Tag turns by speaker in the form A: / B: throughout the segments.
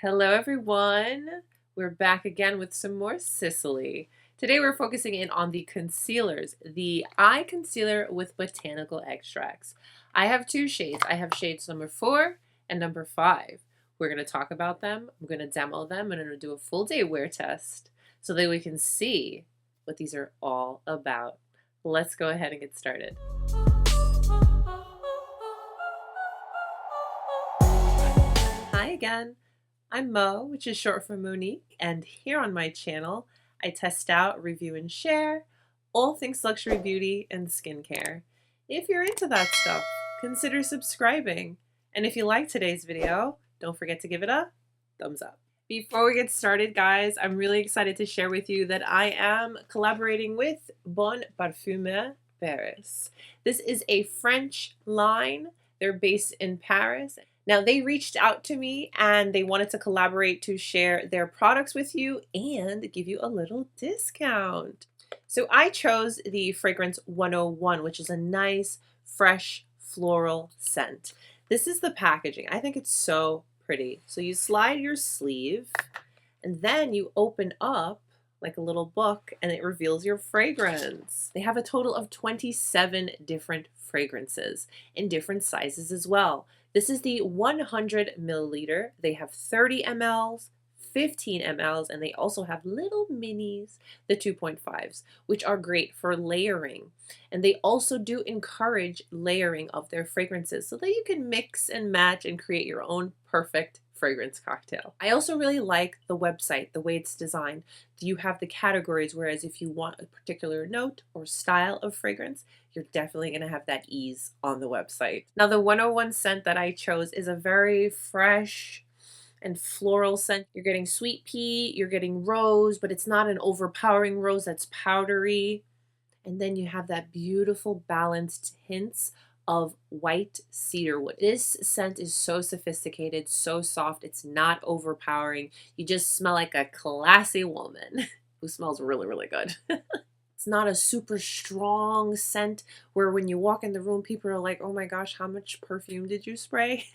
A: Hello everyone! We're back again with some more Sisley. Today we're focusing in on the concealers, the eye concealer with botanical extracts. I have two shades. I have shades number 4 and number 5. We're going to talk about them, I'm going to demo them, and I'm going to do a full day wear test so that we can see what these are all about. Let's go ahead and get started. Hi again! I'm Mo, which is short for Monique, and here on my channel, I test out, review, and share all things luxury beauty and skincare. If you're into that stuff, consider subscribing. And if you like today's video, don't forget to give it a thumbs up. Before we get started, guys, I'm really excited to share with you that I am collaborating with Parfumeur Paris. This is a French line. They're based in Paris. Now, they reached out to me and they wanted to collaborate to share their products with you and give you a little discount. So I chose the fragrance 101, which is a nice, fresh, floral scent. This is the packaging. I think it's so pretty. So you slide your sleeve and then you open up like a little book and it reveals your fragrance. They have a total of 27 different fragrances in different sizes as well. This is the 100 milliliter. They have 30 mLs, 15 mLs, and they also have little minis, the 2.5s, which are great for layering. And they also do encourage layering of their fragrances so that you can mix and match and create your own perfect fragrance cocktail. I also really like the website, the way it's designed. You have the categories, whereas if you want a particular note or style of fragrance, you're definitely going to have that ease on the website. Now, the 101 scent that I chose is a very fresh and floral scent. You're getting sweet pea, you're getting rose, but it's not an overpowering rose that's powdery. And then you have that beautiful balanced hints of white cedarwood. This scent is so sophisticated, so soft. It's not overpowering. You just smell like a classy woman who smells really, really good. It's not a super strong scent where when you walk in the room, people are like, oh my gosh, how much perfume did you spray?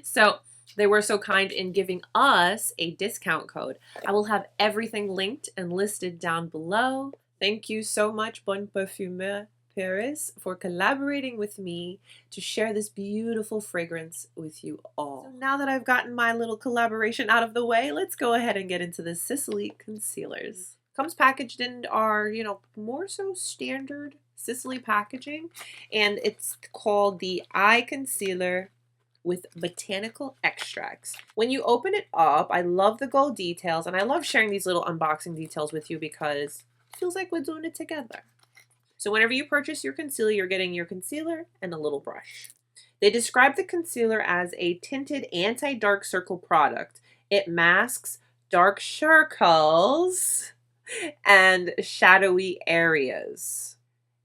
A: So they were so kind in giving us a discount code. I will have everything linked and listed down below. Thank you so much, Parfumeur Paris, for collaborating with me to share this beautiful fragrance with you all. So now that I've gotten my little collaboration out of the way, let's go ahead and get into the Sisley concealers. Comes packaged in our, more so standard Sisley packaging, and it's called the Eye Concealer with botanical extracts. When you open it up, I love the gold details, and I love sharing these little unboxing details with you because it feels like we're doing it together. So whenever you purchase your concealer, you're getting your concealer and a little brush. They describe the concealer as a tinted anti-dark circle product. It masks dark circles and shadowy areas.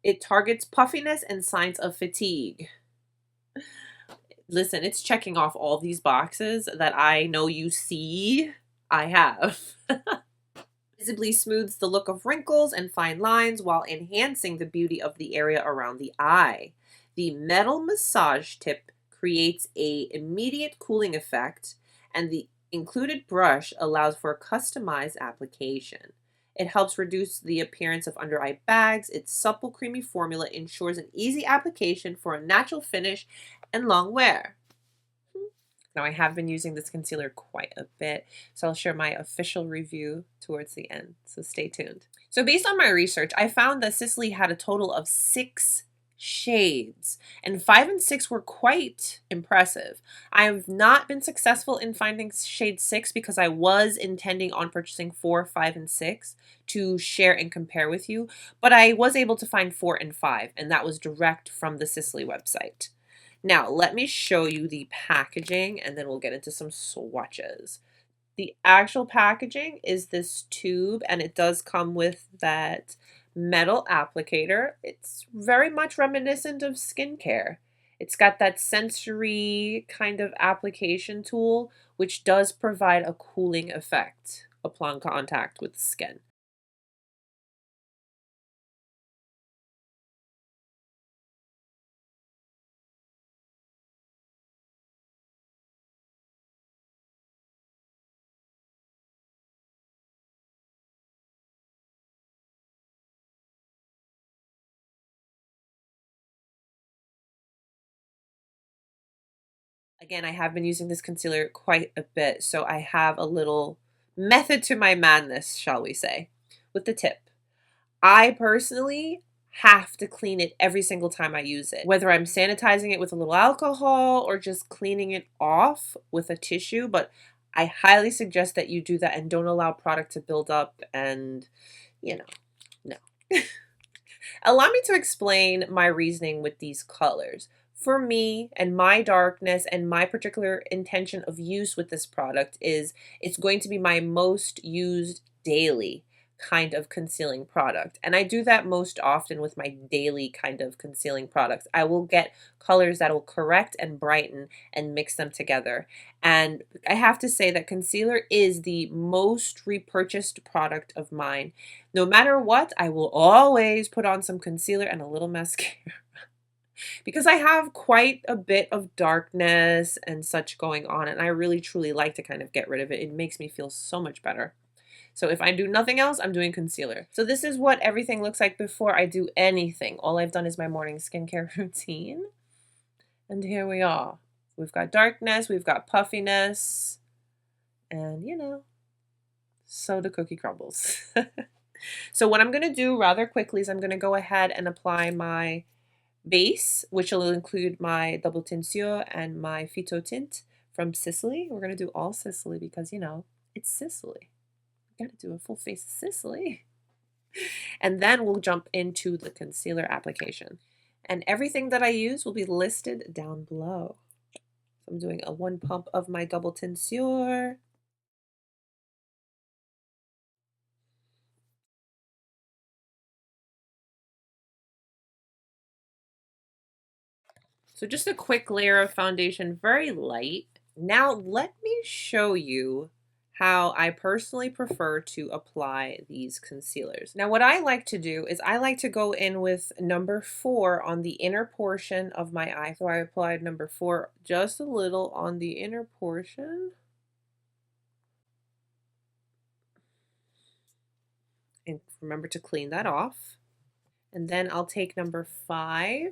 A: It targets puffiness and signs of fatigue. Listen, it's checking off all these boxes that I know you see I have. Visibly smooths the look of wrinkles and fine lines while enhancing the beauty of the area around the eye. The metal massage tip creates an immediate cooling effect, and the included brush allows for customized application. It helps reduce the appearance of under eye bags. Its supple, creamy formula ensures an easy application for a natural finish and long wear. Now, I have been using this concealer quite a bit, so I'll share my official review towards the end, so stay tuned. So based on my research, I found that Sisley had a total of 6 shades, and 5 and 6 were quite impressive. I have not been successful in finding shade 6 because I was intending on purchasing 4, 5, and 6 to share and compare with you, but I was able to find 4 and 5, and that was direct from the Sisley website. Now, let me show you the packaging and then we'll get into some swatches. The actual packaging is this tube, and it does come with that metal applicator. It's very much reminiscent of skincare. It's got that sensory kind of application tool, which does provide a cooling effect upon contact with the skin. Again, I have been using this concealer quite a bit, so I have a little method to my madness, shall we say, with the tip. I personally have to clean it every single time I use it, whether I'm sanitizing it with a little alcohol or just cleaning it off with a tissue, but I highly suggest that you do that and don't allow product to build up and, you know, no. Allow me to explain my reasoning with these colors. For me and my darkness and my particular intention of use with this product is it's going to be my most used daily kind of concealing product. And I do that most often with my daily kind of concealing products. I will get colors that will correct and brighten and mix them together. And I have to say that concealer is the most repurchased product of mine. No matter what, I will always put on some concealer and a little mascara because I have quite a bit of darkness and such going on, and I really truly like to kind of get rid of it. It makes me feel so much better. So if I do nothing else, I'm doing concealer. So this is what everything looks like before I do anything. All I've done is my morning skincare routine. And here we are. We've got darkness, we've got puffiness, and you know, so the cookie crumbles. So what I'm going to do rather quickly is I'm going to go ahead and apply my base, which will include my double teinture and my Phyto-Teint from Sisley. We're going to do all Sisley because, you know, it's Sisley. Got to do a full face of Sisley. And then we'll jump into the concealer application. And everything that I use will be listed down below. So I'm doing a 1 pump of my double teinture. So just a quick layer of foundation, very light. Now let me show you how I personally prefer to apply these concealers. Now what I like to do is I like to go in with number 4 on the inner portion of my eye. So I applied number 4 just a little on the inner portion. And remember to clean that off. And then I'll take number 5.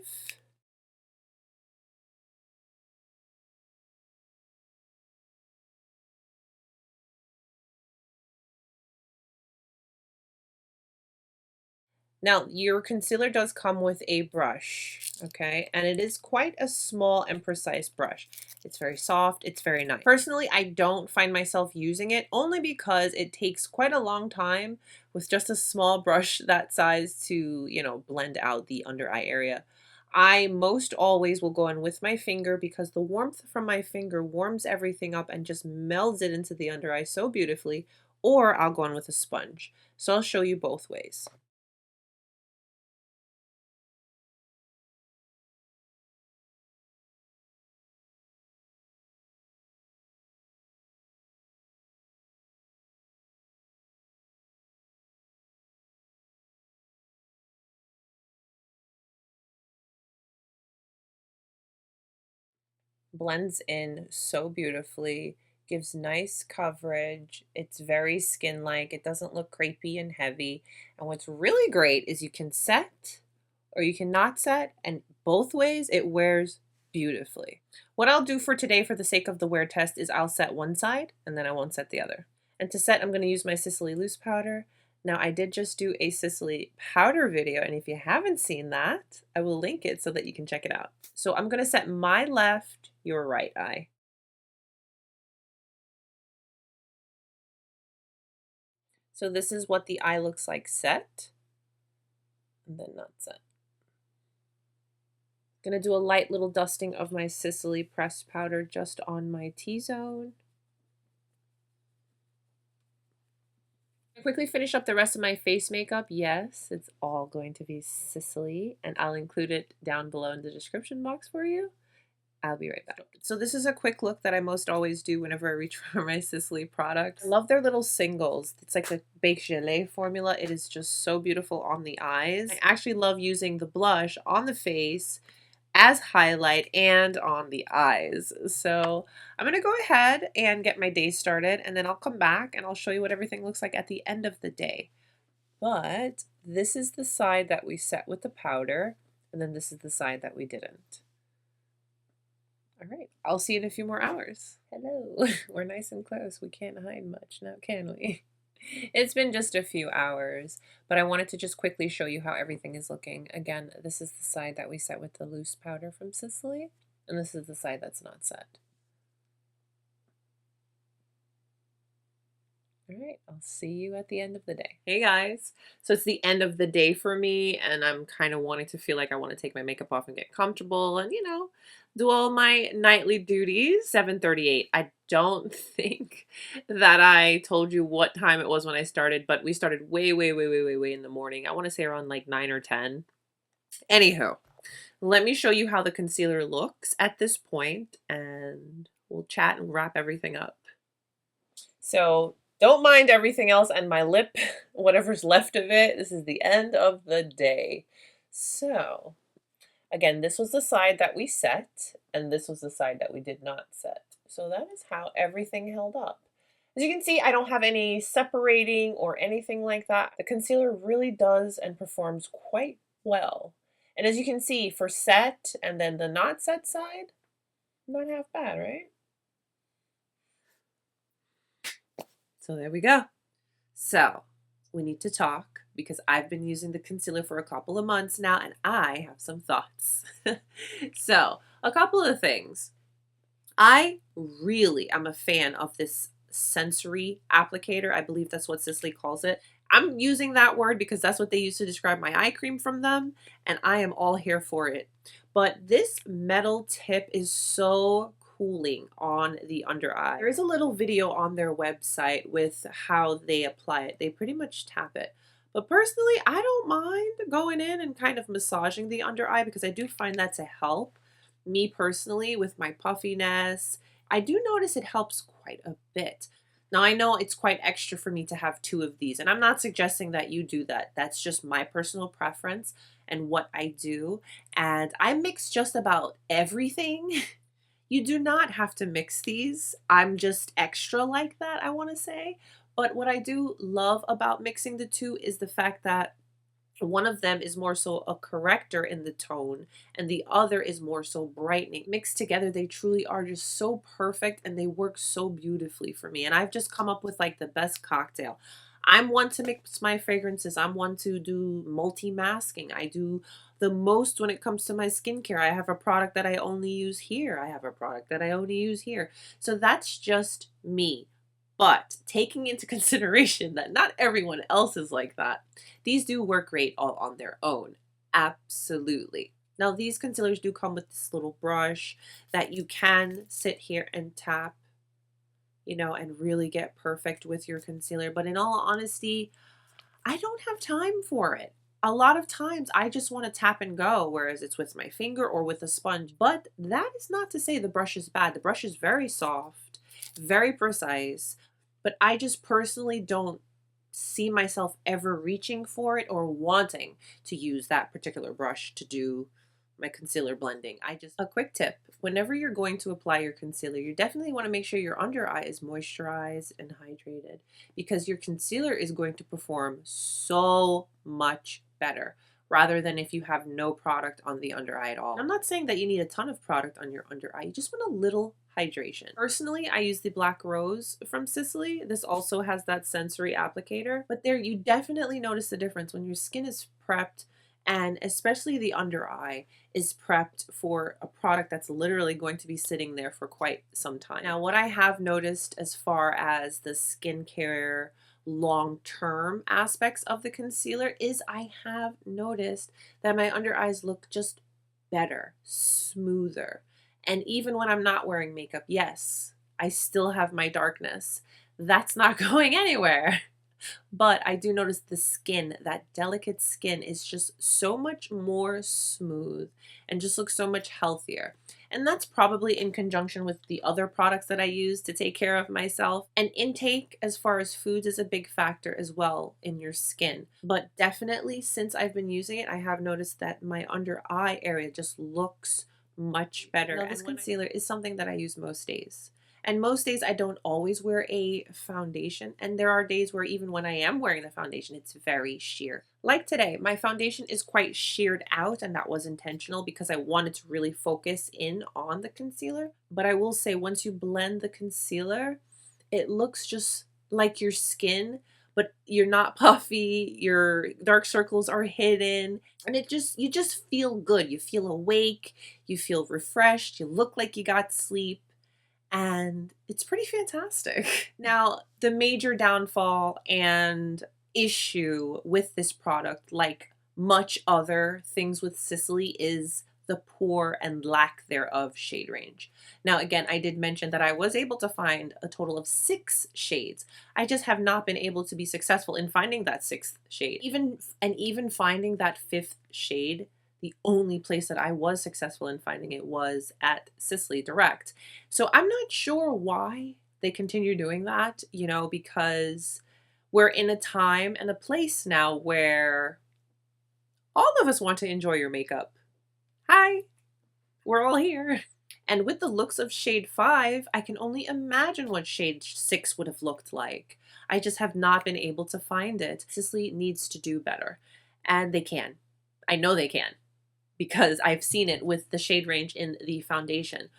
A: Now, your concealer does come with a brush, okay? And it is quite a small and precise brush. It's very soft, it's very nice. Personally, I don't find myself using it only because it takes quite a long time with just a small brush that size to, you know, blend out the under eye area. I most always will go in with my finger because the warmth from my finger warms everything up and just melds it into the under eye so beautifully, or I'll go in with a sponge. So I'll show you both ways. Blends in so beautifully, gives nice coverage. It's very skin-like. It doesn't look crepey and heavy. And what's really great is you can set or you can not set, and both ways it wears beautifully. What I'll do for today for the sake of the wear test is I'll set one side and then I won't set the other. And to set, I'm going to use my Sisley loose powder. Now, I did just do a Sisley powder video, and if you haven't seen that, I will link it so that you can check it out. So I'm going to set my left, your right eye. So this is what the eye looks like set, and then not set. Gonna do a light little dusting of my Sisley pressed powder just on my T-zone. Quickly finish up the rest of my face makeup. Yes, it's all going to be Sisley, and I'll include it down below in the description box for you. I'll be right back. So this is a quick look that I most always do whenever I reach for my Sisley products. I love their little singles. It's like the Baked Gelée formula. It is just so beautiful on the eyes. I actually love using the blush on the face as highlight and on the eyes. So I'm going to go ahead and get my day started, and then I'll come back and I'll show you what everything looks like at the end of the day. But this is the side that we set with the powder, and then this is the side that we didn't. All right, I'll see you in a few more hours. Hello, we're nice and close. We can't hide much now, can we? It's been just a few hours, but I wanted to just quickly show you how everything is looking. Again, this is the side that we set with the loose powder from Sisley, and this is the side that's not set. All right, I'll see you at the end of the day. Hey guys, so it's the end of the day for me, and I'm kind of wanting to feel like I want to take my makeup off and get comfortable and, do all my nightly duties. 7:38. I don't think that I told you what time it was when I started, but we started way, way, way, way, way, way in the morning. I want to say around like 9 or 10. Anywho, let me show you how the concealer looks at this point, and we'll chat and wrap everything up. So don't mind everything else and my lip, whatever's left of it. This is the end of the day. So again, this was the side that we set, and this was the side that we did not set. So that is how everything held up. As you can see, I don't have any separating or anything like that. The concealer really does and performs quite well. And as you can see, for set and then the not set side, not half bad, right? So there we go. So we need to talk because I've been using the concealer for a couple of months now and I have some thoughts. So a couple of things. I really am a fan of this sensory applicator. I believe that's what Sisley calls it. I'm using that word because that's what they use to describe my eye cream from them, and I am all here for it. But this metal tip is so cooling on the under eye. There is a little video on their website with how they apply it. They pretty much tap it. But personally, I don't mind going in and kind of massaging the under eye because I do find that to help me personally with my puffiness. I do notice it helps quite a bit. Now, I know it's quite extra for me to have 2 of these, and I'm not suggesting that you do that. That's just my personal preference and what I do. And I mix just about everything. You do not have to mix these. I'm just extra like that, I want to say. But what I do love about mixing the 2 is the fact that one of them is more so a corrector in the tone and the other is more so brightening. Mixed together, they truly are just so perfect and they work so beautifully for me. And I've just come up with like the best cocktail. I'm one to mix my fragrances. I'm one to do multi-masking. I do the most when it comes to my skincare. I have a product that I only use here. I have a product that I only use here. So that's just me. But taking into consideration that not everyone else is like that, these do work great all on their own. Absolutely. Now, these concealers do come with this little brush that you can sit here and tap, and really get perfect with your concealer. But in all honesty, I don't have time for it. A lot of times I just want to tap and go, whereas it's with my finger or with a sponge. But that is not to say the brush is bad. The brush is very soft, very precise, but I just personally don't see myself ever reaching for it or wanting to use that particular brush to do my concealer blending. A quick tip, whenever you're going to apply your concealer, you definitely want to make sure your under eye is moisturized and hydrated because your concealer is going to perform so much better rather than if you have no product on the under eye at all. I'm not saying that you need a ton of product on your under eye. You just want a little hydration. Personally, I use the Black Rose from Sisley. This also has that sensory applicator, but there you definitely notice the difference when your skin is prepped and especially the under eye is prepped for a product that's literally going to be sitting there for quite some time. Now, what I have noticed as far as the skincare long-term aspects of the concealer is I have noticed that my under eyes look just better, smoother. And even when I'm not wearing makeup, yes, I still have my darkness. That's not going anywhere. But I do notice the skin, that delicate skin is just so much more smooth and just looks so much healthier. And that's probably in conjunction with the other products that I use to take care of myself. And intake as far as foods is a big factor as well in your skin. But definitely since I've been using it, I have noticed that my under eye area just looks much better. Now, this concealer is something that I use most days. And most days I don't always wear a foundation, and there are days where even when I am wearing the foundation, it's very sheer. Like today, my foundation is quite sheared out, and that was intentional because I wanted to really focus in on the concealer. But I will say, once you blend the concealer, it looks just like your skin, but you're not puffy, your dark circles are hidden, and you just feel good. You feel awake, you feel refreshed, you look like you got sleep, and it's pretty fantastic. Now, the major downfall and issue with this product, like much other things with Sisley, is the poor and lack thereof shade range. Now, again, I did mention that I was able to find a total of 6 shades. I just have not been able to be successful in finding that 6th shade. Even finding that 5th shade, the only place that I was successful in finding it was at Sisley Direct. So I'm not sure why they continue doing that, you know, because we're in a time and a place now where all of us want to enjoy your makeup. Hi, we're all here. And with the looks of shade 5, I can only imagine what shade 6 would have looked like. I just have not been able to find it. Sisley needs to do better, and they can. I know they can, because I've seen it with the shade range in the foundation.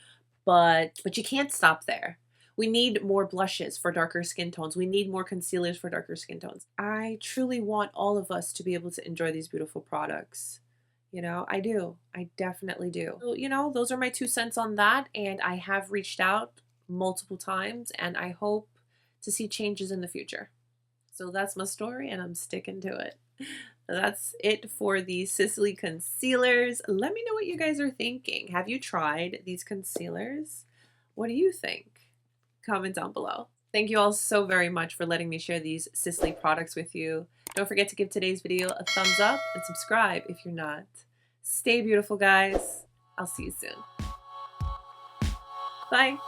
A: But you can't stop there. We need more blushes for darker skin tones. We need more concealers for darker skin tones. I truly want all of us to be able to enjoy these beautiful products. You know, I do. I definitely do. So, you know, those are my 2 cents on that. And I have reached out multiple times, and I hope to see changes in the future. So that's my story, and I'm sticking to it. That's it for the Sisley concealers. Let me know what you guys are thinking. Have you tried these concealers? What do you think? Comment down below. Thank you all so very much for letting me share these Sisley products with you. Don't forget to give today's video a thumbs up and subscribe if you're not. Stay beautiful, guys. I'll see you soon. Bye.